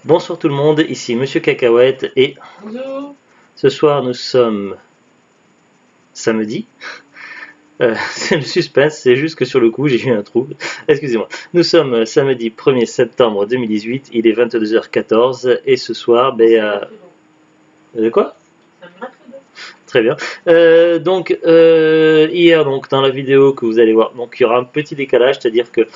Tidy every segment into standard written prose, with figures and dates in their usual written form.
Bonsoir tout le monde, ici Monsieur Cacahuète et Bonjour. ce soir nous sommes samedi. C'est le suspense, c'est juste que sur le coup j'ai eu un trou. Excusez-moi. Nous sommes samedi 1er septembre 2018, il est 22h14 et ce soir, de quoi? Ça me va très bien. Très bien. Hier donc dans la vidéo que vous allez voir, donc il y aura un petit décalage, c'est-à-dire que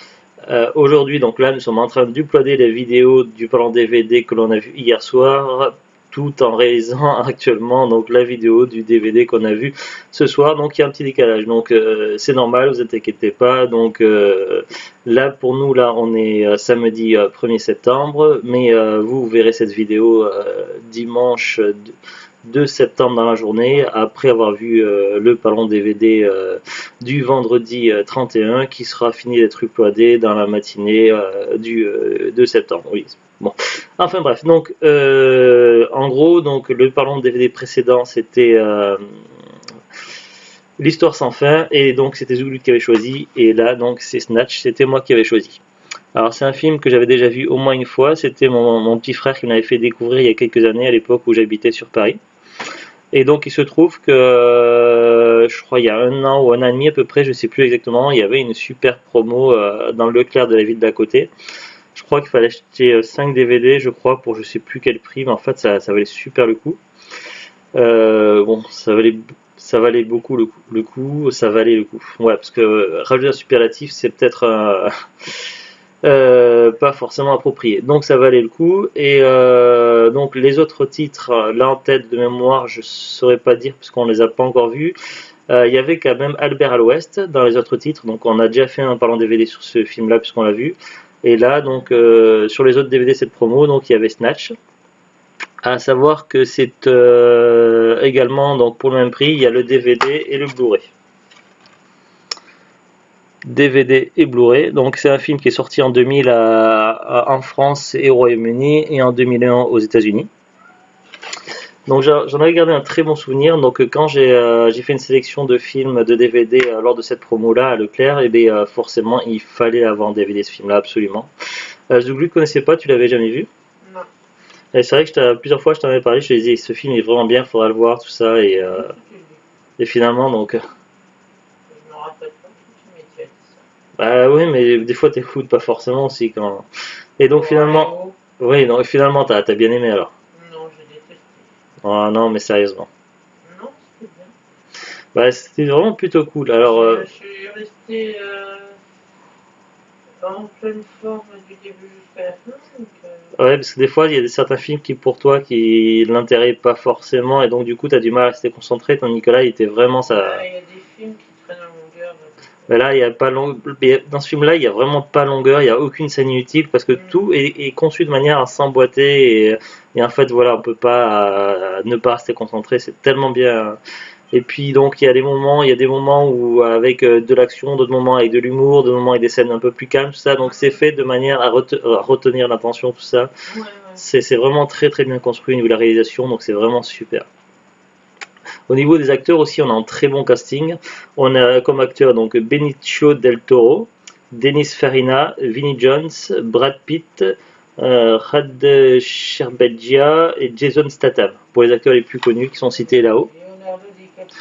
aujourd'hui, donc là, nous sommes en train d'uploader les vidéos du plan DVD que l'on a vu hier soir, tout en réalisant actuellement donc la vidéo du DVD qu'on a vu ce soir. Donc il y a un petit décalage. Donc c'est normal, vous inquiétez pas. Donc là, pour nous, là, on est samedi 1er septembre, mais vous verrez cette vidéo dimanche 2 septembre dans la journée, après avoir vu le ballon DVD du vendredi 31 qui sera fini d'être uploadé dans la matinée du 2 septembre. Oui. Bon. Enfin bref, donc en gros, donc le ballon DVD précédent c'était l'histoire sans fin et donc c'était Zulu qui avait choisi et là donc c'est Snatch, c'était moi qui avais choisi. Alors c'est un film que j'avais déjà vu au moins une fois, c'était mon petit frère qui me l'avait fait découvrir il y a quelques années à l'époque où j'habitais sur Paris. Et donc il se trouve que je crois il y a un an ou un an et demi à peu près, je sais plus exactement, il y avait une super promo dans le Leclerc de la ville d'à côté. Je crois qu'il fallait acheter 5 DVD, je crois, pour je sais plus quel prix, mais en fait ça valait super le coup. Bon, ça valait beaucoup le coup, ça valait le coup. Ouais, parce que rajouter un superlatif, c'est peut-être pas forcément approprié. Donc ça valait le coup. Et donc les autres titres, là en tête de mémoire, je saurais pas dire puisqu'on les a pas encore vus. Il y avait quand même Albert à l'Ouest dans les autres titres. Donc on a déjà fait un parlant DVD sur ce film-là puisqu'on l'a vu. Et là donc sur les autres DVD cette promo, donc il y avait Snatch. À savoir que c'est également donc pour le même prix, il y a le DVD et le Blu-ray. DVD et Blu-ray. Donc c'est un film qui est sorti en 2000 en France et au Royaume-Uni et en 2001 aux États-Unis. Donc j'en avais gardé un très bon souvenir. Donc quand j'ai fait une sélection de films de DVD lors de cette promo-là à Leclerc, et bien forcément il fallait avoir en DVD ce film-là absolument. Zouglu ne connaissais pas, tu l'avais jamais vu? Non. Et c'est vrai que plusieurs fois je t'en avais parlé, je te disais ce film est vraiment bien, il faudra le voir, tout ça. Et finalement donc... Je me rappelle pas que tu m'as dit ça. Bah oui, mais des fois t'écoutes pas forcément aussi quand... Et donc finalement... Oh, Oui, donc finalement t'as bien aimé alors. non, j'ai détesté. Oh non, mais sérieusement. Non, c'était bien. Bah c'était vraiment plutôt cool. Alors, Je suis resté en pleine forme du début jusqu'à la fin. Donc, ouais, parce que des fois il y a certains films qui pour toi qui l'intéressent pas forcément et donc du coup t'as du mal à rester concentré, tandis que là il était vraiment ça... il y a des films qui traînent en longueur. Mais là il y a pas dans ce film-là il y a vraiment pas longueur, il y a aucune scène inutile parce que tout est conçu de manière à s'emboîter et en fait voilà on peut pas ne pas rester concentré, c'est tellement bien. Et puis donc il y a des moments où avec de l'action, d'autres moments avec de l'humour, d'autres moments avec des scènes un peu plus calmes, tout ça. Donc c'est fait de manière à retenir l'attention, tout ça. Ouais, ouais. C'est vraiment très très bien construit au niveau de la réalisation, donc c'est vraiment super. Au niveau des acteurs aussi, on a un très bon casting. On a comme acteurs donc Benicio del Toro, Denis Farina, Vinnie Jones, Brad Pitt, Rad Sherbedgia et Jason Statham, pour les acteurs les plus connus qui sont cités là-haut. Leonardo DiCaprio.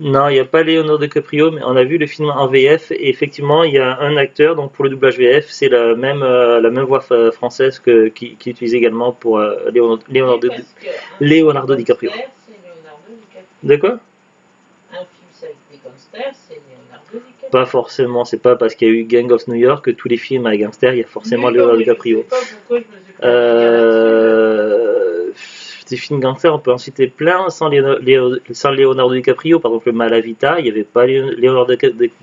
Non, il n'y a pas Leonardo DiCaprio, mais on a vu le film en VF et effectivement, il y a un acteur, donc pour le doublage VF, c'est la même voix française qui utilise également pour Leonardo Leonardo DiCaprio. C'est Leonardo DiCaprio. De quoi? Un film avec des gangsters, c'est Leonardo DiCaprio. Pas forcément, c'est pas parce qu'il y a eu Gang of New York que tous les films avec gangsters, il y a forcément Oui, Leonardo mais DiCaprio. je sais pas pourquoi je me suis fait là-dessus. Des films gangsters, on peut en citer plein sans Leonardo DiCaprio. Par exemple, Malavita, il n'y avait pas Leonardo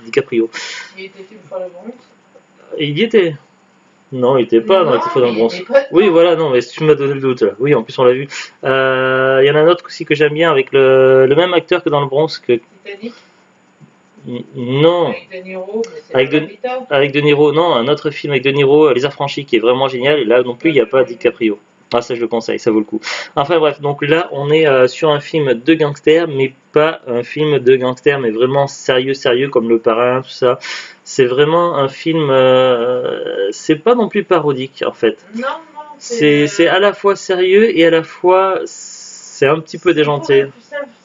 DiCaprio. Il était une fois le Bronx. Il y était. Non, il était pas dans les Tifos dans le Bronx. Oui, voilà, non, mais tu m'as donné le doute là. Oui, en plus on l'a vu. Il y en a un autre aussi que j'aime bien avec le même acteur que dans le Bronx. Titanic. Non. Avec De Niro, mais c'est avec De Niro, non, un autre film avec De Niro, Les Affranchis, qui est vraiment génial. Et là non plus, il n'y a pas DiCaprio. Ah, ça je le conseille, ça vaut le coup. Enfin bref, donc là on est sur un film de gangster, mais pas un film de gangster, mais vraiment sérieux comme Le Parrain, tout ça. C'est vraiment un film, c'est pas non plus parodique en fait. Non, c'est à la fois sérieux et à la fois c'est un petit peu déjanté.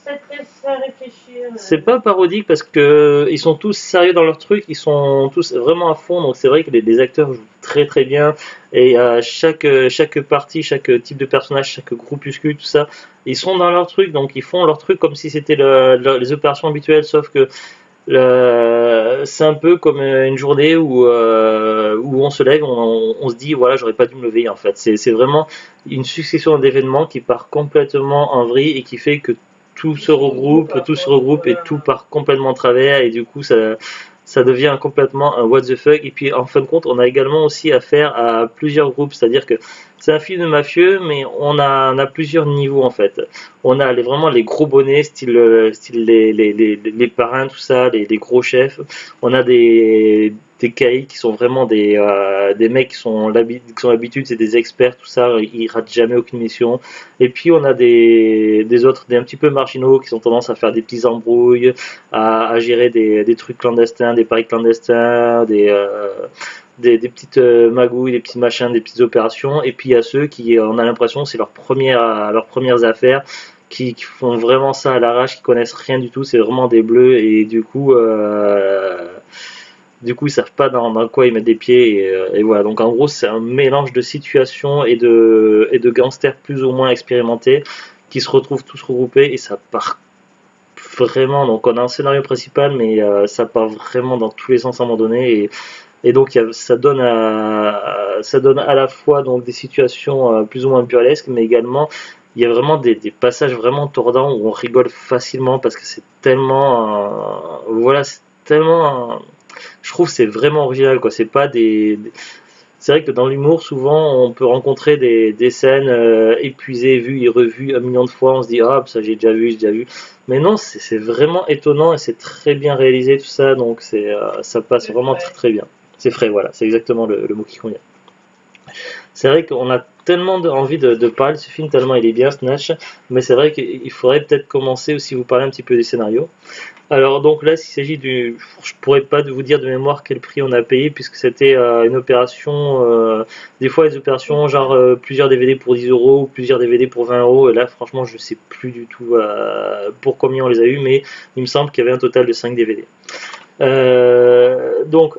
Ça te laisse à réfléchir. C'est pas parodique parce que ils sont tous sérieux dans leur truc, ils sont tous vraiment à fond, donc c'est vrai que les acteurs jouent très très bien et chaque partie, chaque type de personnage, chaque groupuscule, tout ça, ils sont dans leur truc, donc ils font leur truc comme si c'était les opérations habituelles, sauf que c'est un peu comme une journée où on se lève, on se dit voilà j'aurais pas dû me lever en fait. C'est vraiment une succession d'événements qui part complètement en vrille et qui fait que tout se regroupe et tout part complètement en travers et du coup ça devient complètement un what the fuck. Et puis en fin de compte, on a également aussi affaire à plusieurs groupes, c'est-à-dire que c'est un film de mafieux, mais on a plusieurs niveaux en fait. On a vraiment les gros bonnets, style les parrains, tout ça, les gros chefs. On a des caïds qui sont vraiment des mecs qui sont l'habitude, c'est des experts, tout ça, ils ratent jamais aucune mission. Et puis on a des autres, des un petit peu marginaux qui ont tendance à faire des petits embrouilles, à gérer des trucs clandestins, des paris clandestins, des petites magouilles, des petits machins, des petites opérations. Et puis il y a ceux qui, on a l'impression, c'est leurs premières affaires, qui font vraiment ça à l'arrache, qui connaissent rien du tout, c'est vraiment des bleus et du coup ils savent pas dans quoi ils mettent des pieds et voilà. Donc en gros c'est un mélange de situations et de gangsters plus ou moins expérimentés qui se retrouvent tous regroupés et ça part vraiment. Donc on a un scénario principal mais ça part vraiment dans tous les sens à un moment donné et donc ça donne à la fois donc des situations plus ou moins burlesques, mais également il y a vraiment des passages vraiment tordants où on rigole facilement parce que c'est tellement voilà, c'est tellement je trouve que c'est vraiment original quoi. C'est pas c'est vrai que dans l'humour souvent on peut rencontrer des scènes épuisées, vues et revues un million de fois, on se dit ah ça j'ai déjà vu, mais non c'est vraiment étonnant et c'est très bien réalisé tout ça, donc ça passe vraiment très très bien. C'est frais, voilà, c'est exactement le mot qui convient. C'est vrai qu'on a tellement envie de parler de ce film, tellement il est bien, Snatch, mais c'est vrai qu'il faudrait peut-être commencer aussi vous parler un petit peu du scénario. Alors donc là, s'il s'agit je pourrais pas vous dire de mémoire quel prix on a payé, puisque c'était une opération, des fois les opérations genre plusieurs DVD pour 10 euros ou plusieurs DVD pour 20 euros, et là franchement je sais plus du tout pour combien on les a eu, mais il me semble qu'il y avait un total de 5 DVD. Donc,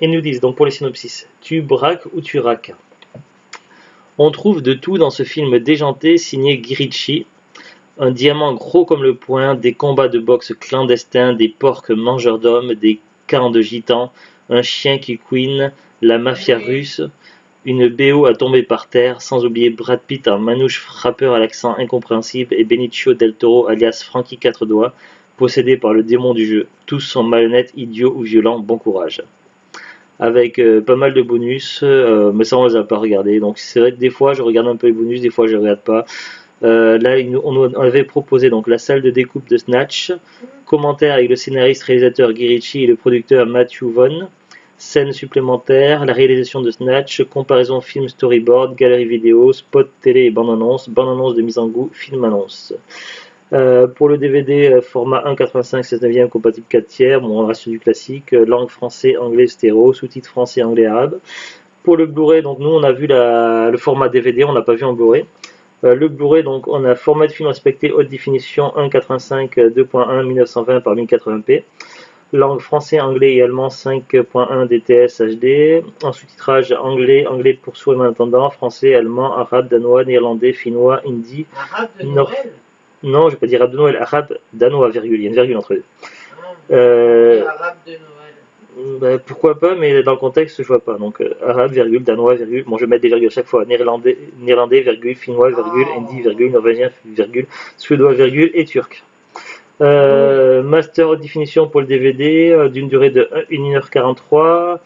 ils nous disent, donc pour les synopsis, tu braques ou tu raques. On trouve de tout dans ce film déjanté signé Guy Ritchie. Un diamant gros comme le poing, des combats de boxe clandestins, des porcs mangeurs d'hommes, des camps de gitans, un chien qui couine, la mafia russe, une BO à tomber par terre, sans oublier Brad Pitt en manouche frappeur à l'accent incompréhensible et Benicio del Toro alias Frankie Quatre Doigts, possédé par le démon du jeu. Tous sont malhonnêtes, idiots ou violents, bon courage. Avec pas mal de bonus, mais ça on les a pas regardés. Donc c'est vrai que des fois je regarde un peu les bonus, des fois je regarde pas. Là on avait proposé donc la salle de découpe de Snatch, commentaire avec le scénariste réalisateur Guy Ritchie et le producteur Matthew Vaughn, scène supplémentaire, la réalisation de Snatch, comparaison film storyboard, galerie vidéo, spot télé et bande-annonce de mise en goût, film annonce. Pour le DVD format 1.85 16/9 compatible 4 tiers, bon, on reste du classique, langue français, anglais, stéréo, sous-titres français, anglais, arabe. Pour le Blu-ray, donc nous on a vu le format DVD, on n'a pas vu en Blu-ray. Le Blu-ray, donc on a format de film respecté, haute définition 1.85 2.1 1920 par 1080p. Langue français, anglais et allemand 5.1 DTS HD. En sous-titrage anglais, anglais pour sourds et malentendants, français, allemand, arabe, danois, néerlandais, finnois, hindi. Arabe de Noël. Non, je vais pas dire arabe de Noël, arabe danois, virgule, il y a une virgule entre les deux. Arabe de Noël. Bah, pourquoi pas, mais dans le contexte, je vois pas. Donc arabe, virgule, danois, virgule, bon je vais mettre des virgules à chaque fois, néerlandais, virgule, finnois, virgule, hindi, virgule, norvégien, virgule, suédois, virgule, et turc. Master haute définition pour le DVD, d'une durée de 1h43.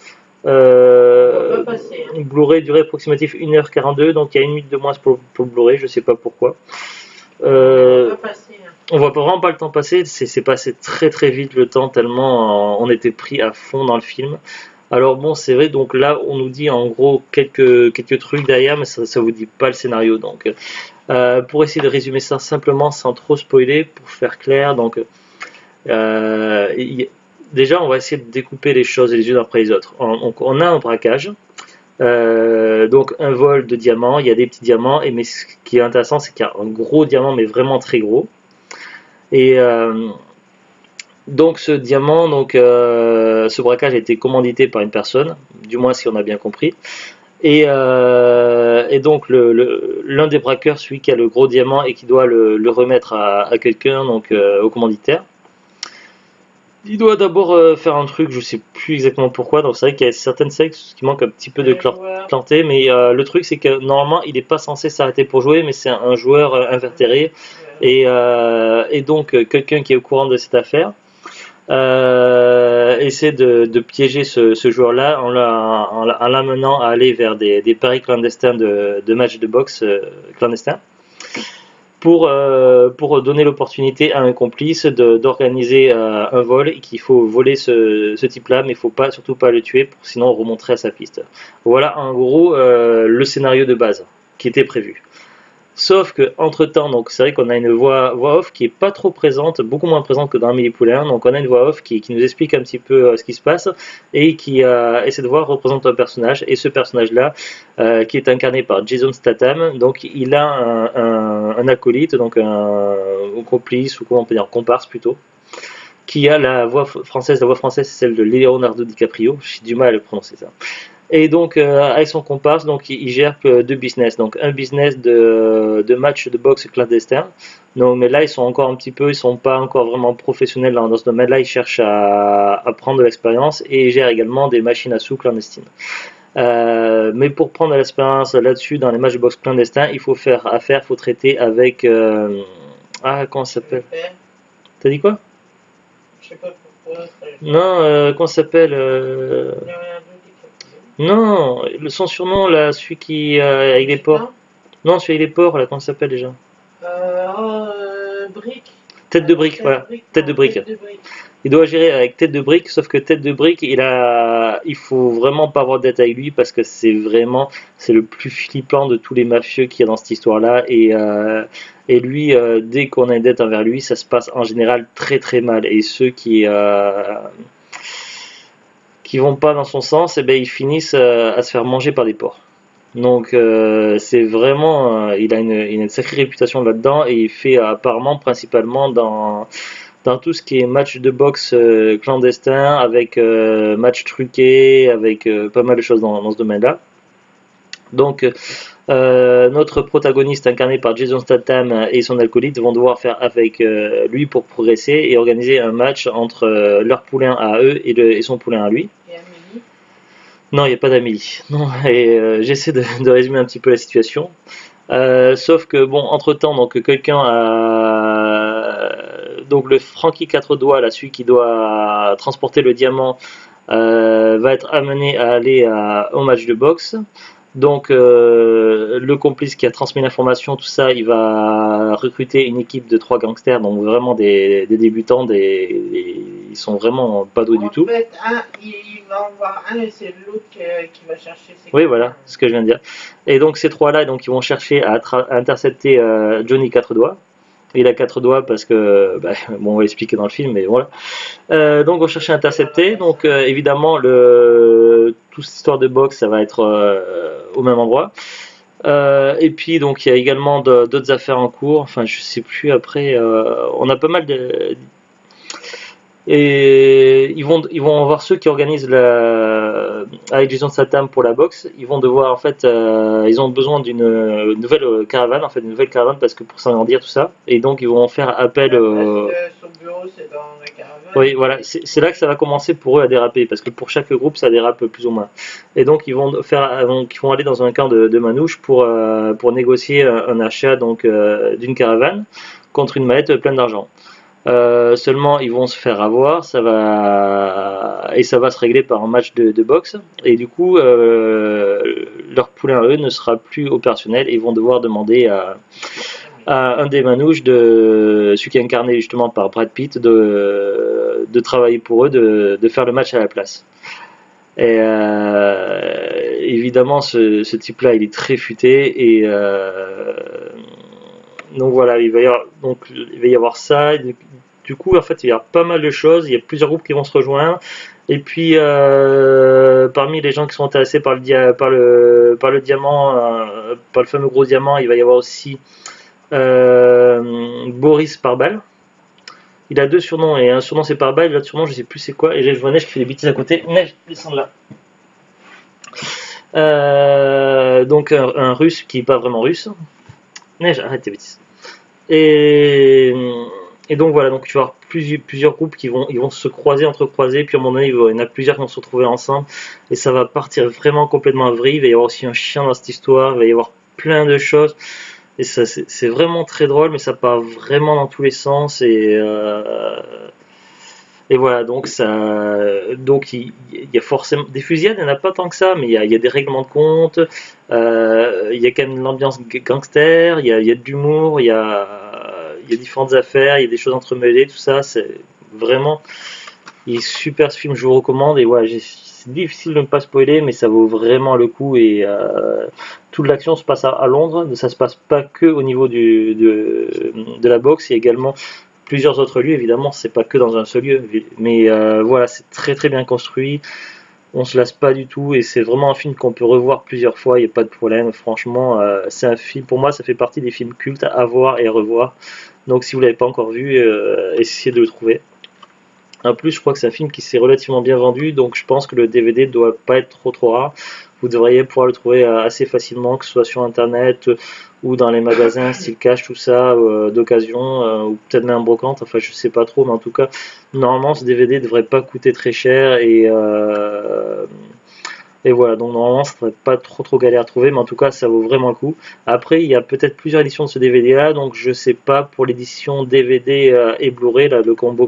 Blu-ray durée approximative 1h42, donc il y a une minute de moins pour le Blu-ray, je sais pas pourquoi. On voit vraiment pas le temps passer, c'est passé très très vite le temps tellement on était pris à fond dans le film. Alors bon, c'est vrai, donc là on nous dit en gros quelques trucs derrière, mais ça vous dit pas le scénario. Donc pour essayer de résumer ça simplement sans trop spoiler, pour faire clair, donc déjà on va essayer de découper les choses les unes après les autres. On a un braquage. Donc un vol de diamants, il y a des petits diamants, mais ce qui est intéressant, c'est qu'il y a un gros diamant, mais vraiment très gros. Et donc ce diamant, ce braquage a été commandité par une personne, du moins si on a bien compris. Et donc l'un des braqueurs, celui qui a le gros diamant et qui doit le remettre à quelqu'un, donc au commanditaire, il doit d'abord faire un truc, je sais plus exactement pourquoi, donc c'est vrai qu'il y a certaines sectes qui manquent un petit peu de clarté, mais le truc c'est que normalement il n'est pas censé s'arrêter pour jouer, mais c'est un joueur invétéré, et donc quelqu'un qui est au courant de cette affaire essaie de piéger ce joueur-là en l'amenant à aller vers des paris clandestins de matchs de boxe clandestins pour donner l'opportunité à un complice d'organiser un vol et qu'il faut voler ce type-là, mais il ne faut surtout pas le tuer, sinon on remonterait à sa piste. Voilà en gros le scénario de base qui était prévu. Sauf que entre temps, donc c'est vrai qu'on a une voix off qui est pas trop présente, beaucoup moins présente que dans Amélie Poulain. Donc on a une voix off qui nous explique un petit peu ce qui se passe et cette voix représente un personnage. Et ce personnage-là, qui est incarné par Jason Statham, donc il a un acolyte, donc un complice ou comment on peut dire, comparse plutôt, qui a la voix française. La voix française, c'est celle de Leonardo DiCaprio. J'ai du mal à le prononcer ça. Et donc avec son comparse, donc il gère deux business, donc un business de match de boxe clandestin. Non, mais là ils sont encore un petit peu, ils sont pas encore vraiment professionnels dans ce domaine-là. Ils cherchent à prendre de l'expérience et ils gèrent également des machines à sous clandestines. Mais pour prendre de l'expérience là-dessus dans les matchs de boxe clandestins, il faut faire affaire, il faut traiter avec comment ça s'appelle? T'as dit quoi? Je sais pas pourquoi. Non, comment ça s'appelle Non, son surnom là, celui qui avec les porcs. Non, celui avec les porcs là, comment ça s'appelle déjà? Brick. Tête de brique, voilà. Tête de brique. Il doit gérer avec tête de brique, sauf que tête de brique, il faut vraiment pas avoir de dette avec lui parce que c'est le plus flippant de tous les mafieux qu'il y a dans cette histoire-là. Et lui, dès qu'on a une dette envers lui, ça se passe en général très très mal. Et ceux qui vont pas dans son sens, ben, ils finissent à se faire manger par des porcs. Donc c'est vraiment, il a une sacrée réputation là-dedans et il fait apparemment principalement dans tout ce qui est match de boxe clandestin, avec match truqué, avec pas mal de choses dans ce domaine-là. Donc notre protagoniste incarné par Jason Statham et son acolyte vont devoir faire avec lui pour progresser et organiser un match entre leur poulain à eux et son poulain à lui. Non, il n'y a pas d'Amélie. Non, et j'essaie de résumer un petit peu la situation. Sauf que bon, entre temps, donc quelqu'un donc le Frankie 4 doigts, là, celui qui doit transporter le diamant, va être amené à aller au match de boxe. Donc le complice qui a transmis l'information, tout ça, il va recruter une équipe de 3 gangsters, donc vraiment des débutants, ils sont vraiment pas doués du tout. En fait, il va en voir un et c'est l'autre qui va chercher ses Oui, voilà, c'est ce que je viens de dire. Et donc ces trois-là, donc ils vont chercher à intercepter Johnny 4 doigts. Il a 4 doigts parce que, bon, on va l'expliquer dans le film, mais voilà. Donc on cherche à intercepter. Donc évidemment, toute cette histoire de boxe, ça va être au même endroit. Et puis donc il y a également d'autres affaires en cours. Enfin, je sais plus. Après, on a pas mal de. Et ils vont voir ceux qui organisent avec Jason Statham pour la boxe. Ils vont devoir en fait, ils ont besoin d'une nouvelle caravane, en fait, une nouvelle caravane parce que pour s'agrandir tout ça. Et donc ils vont faire appel. Son bureau c'est dans la caravane. Oui, voilà, c'est là que ça va commencer pour eux à déraper parce que pour chaque groupe ça dérape plus ou moins. Et donc ils vont aller dans un camp de manouche pour négocier un achat donc d'une caravane contre une mallette pleine d'argent. Seulement ils vont se faire avoir, ça va se régler par un match de boxe et du coup leur poulain eux ne sera plus opérationnel et ils vont devoir demander à un des manouches, celui qui est incarné justement par Brad Pitt, de travailler pour eux, de faire le match à la place. Et évidemment ce type là il est très futé et donc voilà, il va y avoir ça. du coup, en fait, il y a pas mal de choses. Il y a plusieurs groupes qui vont se rejoindre. Et puis, parmi les gens qui sont intéressés par par le diamant, par le fameux gros diamant, il va y avoir aussi Boris Parbal. Il a deux surnoms, et un surnom c'est Parbal, l'autre surnom je sais plus c'est quoi, et là je vois Neige qui fait des bêtises à côté. Neige, descends de là. Donc un russe qui n'est pas vraiment russe. Neige, arrête tes bêtises. Et, et donc voilà, donc tu vas avoir plusieurs groupes qui vont se croiser, entrecroiser, puis à un moment donné, il y en a plusieurs qui vont se retrouver ensemble, et ça va partir vraiment complètement à vrille. Il va y avoir aussi un chien dans cette histoire, il va y avoir plein de choses, et ça c'est vraiment très drôle, mais ça part vraiment dans tous les sens, et voilà, donc il y a forcément des fusillades, il n'y en a pas tant que ça, mais il y a des règlements de compte, il y a quand même l'ambiance gangster, il y a de l'humour, il y a différentes affaires, il y a des choses entremêlées, tout ça, c'est vraiment, il est super ce film, je vous recommande, et ouais, c'est difficile de ne pas spoiler, mais ça vaut vraiment le coup, et toute l'action se passe à Londres, ça se passe pas que au niveau de la boxe, il y a également plusieurs autres lieux, évidemment, c'est pas que dans un seul lieu, mais voilà, c'est très très bien construit, on se lasse pas du tout, et c'est vraiment un film qu'on peut revoir plusieurs fois, il n'y a pas de problème, franchement, c'est un film, pour moi, ça fait partie des films cultes à voir et à revoir, donc si vous l'avez pas encore vu, essayez de le trouver. En plus, je crois que c'est un film qui s'est relativement bien vendu, donc je pense que le DVD doit pas être trop rare. Vous devriez pouvoir le trouver assez facilement, que ce soit sur internet ou dans les magasins style cash, tout ça, d'occasion, ou peut-être même en brocante, enfin je sais pas trop, mais en tout cas, normalement ce DVD devrait pas coûter très cher, et voilà, donc normalement ça ne devrait pas trop galère à trouver, mais en tout cas ça vaut vraiment le coup. Après, il y a peut-être plusieurs éditions de ce DVD là, donc je sais pas pour l'édition DVD et Blu-ray, là, le combo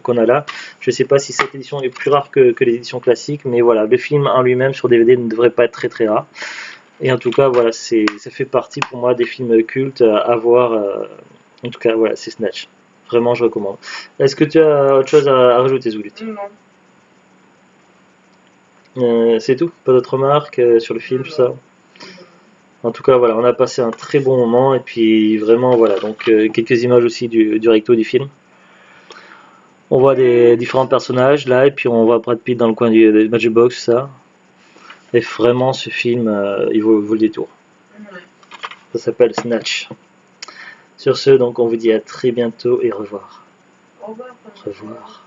qu'on a là, je sais pas si cette édition est plus rare que les éditions classiques, mais voilà, le film en lui-même sur DVD ne devrait pas être très rare. Et en tout cas, voilà, ça fait partie pour moi des films cultes à voir. En tout cas, voilà, c'est Snatch. Vraiment, je recommande. Est-ce que tu as autre chose à rajouter, Zulit? Non. C'est tout? Pas d'autres remarques sur le film, tout ça? En tout cas, voilà, on a passé un très bon moment, et puis vraiment, voilà, donc quelques images aussi du recto du film. On voit des différents personnages là, et puis on voit Brad Pitt dans le coin du Matchbox, ça. Et vraiment, ce film, il vaut le détour. Ouais. Ça s'appelle Snatch. Sur ce, donc on vous dit à très bientôt et au revoir. Au revoir. Au revoir.